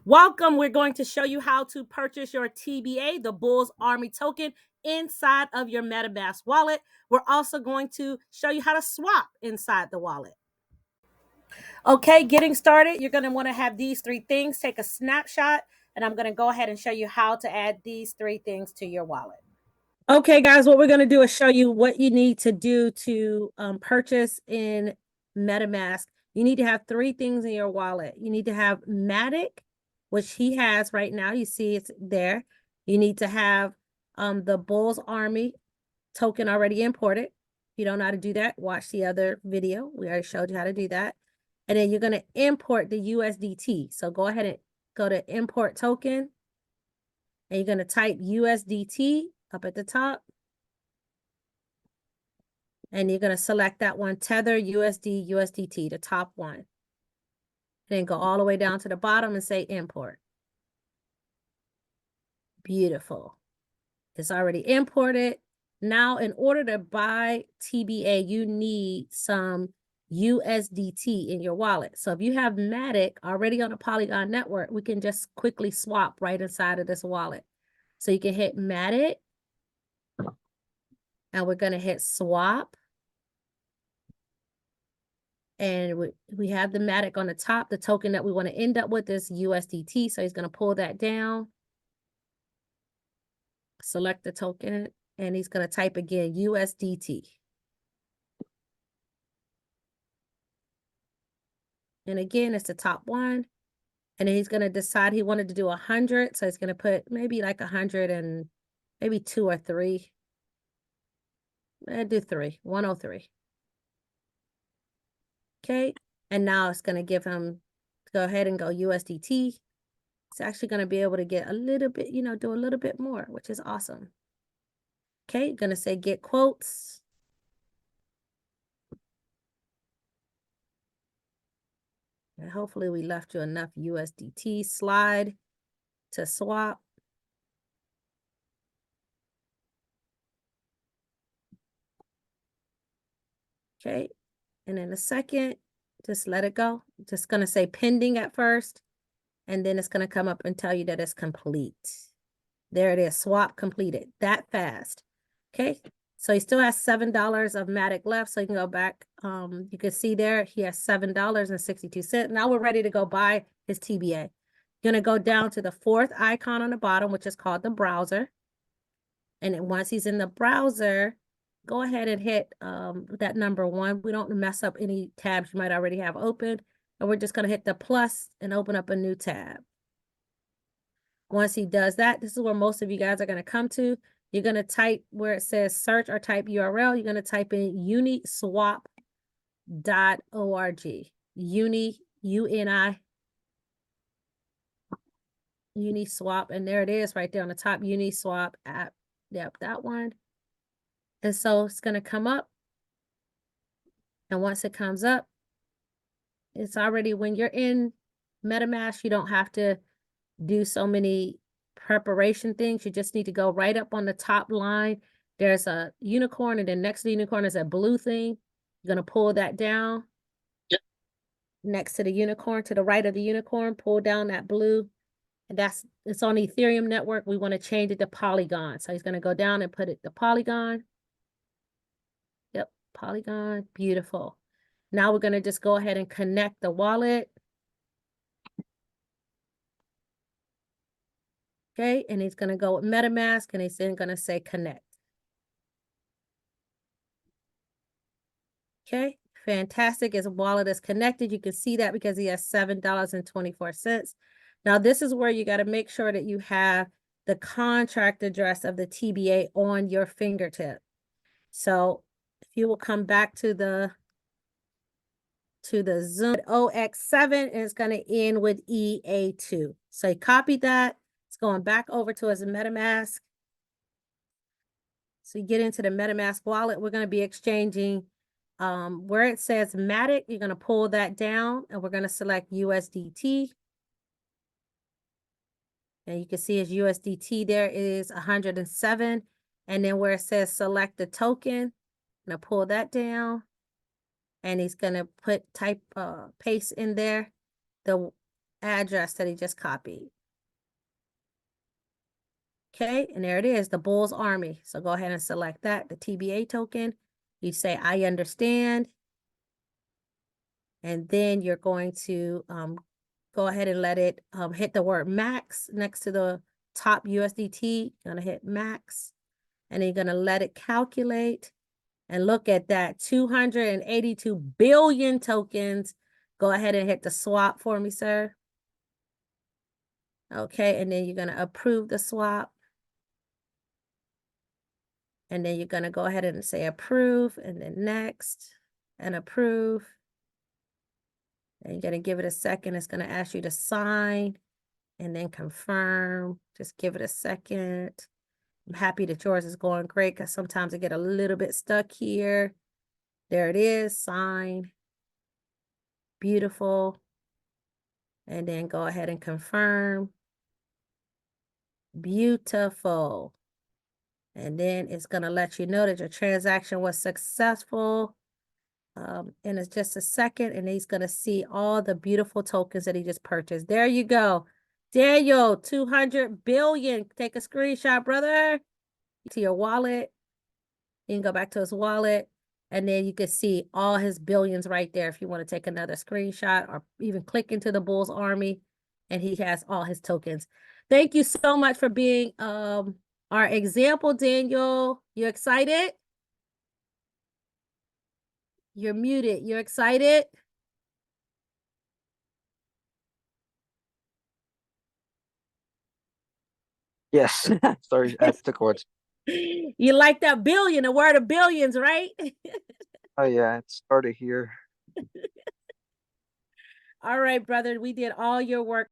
Welcome. We're going to show you how to purchase your TBA, the Bulls Army token, inside of your MetaMask wallet. We're also going to show you how to swap inside the wallet. Okay, getting started, you're going to want to have these three things. Take a snapshot, and I'm going to go ahead and show you how to add these three things to your wallet. Okay, guys, what we're going to do is show you what you need to do to purchase in MetaMask. You need to have three things in your wallet. You need to have Matic, which he has right now. You see it's there. You need to have the Bulls Army token already imported. If you don't know how to do that, watch the other video. We already showed you how to do that. And then you're going to import the USDT. So go ahead and go to import token. And you're going to type USDT up at the top. And you're going to select that one, Tether USD USDT, the top one. Then go all the way down to the bottom and say import. Beautiful. It's already imported. Now, in order to buy TBA, you need some USDT in your wallet. So if you have Matic already on the Polygon network, we can just quickly swap right inside of this wallet. So you can hit Matic, and we're going to hit swap. And we have the Matic on the top. The token that we want to end up with is USDT. So he's going to pull that down. Select the token. And he's going to type again, USDT. And again, it's the top one. And then he's going to decide he wanted to do 100. So he's going to put maybe like 100 and maybe 2 or 3. Do 3, 103. Okay. And now it's going to give him, go ahead and go USDT. It's actually going to be able to get a little bit, do a little bit more, which is awesome. Okay, going to say get quotes. And hopefully we left you enough USDT. Slide to swap. Okay, and in a second, just let it go. Just going to say pending at first, and then it's going to come up and tell you that it's complete. There it is, swap completed, that fast. Okay, so he still has $7 of Matic left, so you can go back. You can see there, he has $7.62. Now we're ready to go buy his TBA. You're going to go down to the fourth icon on the bottom, which is called the browser. And then once he's in the browser, go ahead and hit that number 1. We don't mess up any tabs you might already have opened. And we're just going to hit the plus and open up a new tab. Once he does that, this is where most of you guys are going to come to. You're going to type where it says search or type URL. You're going to type in uniswap.org. UNI, Uniswap. And there it is right there on the top, Uniswap app. Yep, that one. And so it's going to come up. And once it comes up, it's already, when you're in MetaMask, you don't have to do so many preparation things. You just need to go right up on the top line. There's a unicorn, and then next to the unicorn is a blue thing. You're going to pull that down. Yep. Next to the unicorn, to the right of the unicorn, pull down that blue. And it's on the Ethereum network. We want to change it to Polygon. So he's going to go down and put it to Polygon. Yep, Polygon. Beautiful. Now we're going to just go ahead and connect the wallet. Okay, and he's going to go with MetaMask, and he's then going to say connect. Okay, fantastic. His wallet is connected. You can see that because he has $7.24. Now, this is where you got to make sure that you have the contract address of the TBA on your fingertip. So if you will come back to the Zoom, OX7 is going to end with EA2. So he copied that. It's going back over to his MetaMask. So you get into the MetaMask wallet. We're going to be exchanging where it says Matic. You're going to pull that down, and we're going to select USDT. And you can see his USDT there is 107. And then where it says select the token, I'm going to pull that down. And he's going to paste in there the address that he just copied. Okay, and there it is, the Bulls Army. So go ahead and select that, the TBA token. You say, I understand. And then you're going to go ahead and let it hit the word max next to the top USDT. You're gonna hit max, and then you're gonna let it calculate. And look at that, 282 billion tokens. Go ahead and hit the swap for me, sir. Okay, and then you're gonna approve the swap. And then you're gonna go ahead and say approve, and then next, and approve. And you're gonna give it a second. It's gonna ask you to sign and then confirm. Just give it a second. I'm happy that yours is going great because sometimes I get a little bit stuck here. There it is, sign. Beautiful. And then go ahead and confirm. Beautiful. And then it's gonna let you know that your transaction was successful. And it's just a second, and he's gonna see all the beautiful tokens that he just purchased. There you go. Daniel, 200 billion. Take a screenshot, brother. To your wallet. You can go back to his wallet, and then you can see all his billions right there if you want to take another screenshot or even click into the Bulls Army, and he has all his tokens. Thank you so much for being our example, Daniel. You excited? You're muted. You're excited? Yes. Sorry, I took words. You like that billion, a word of billions, right? Oh yeah, it started here. All right, brother. We did all your work.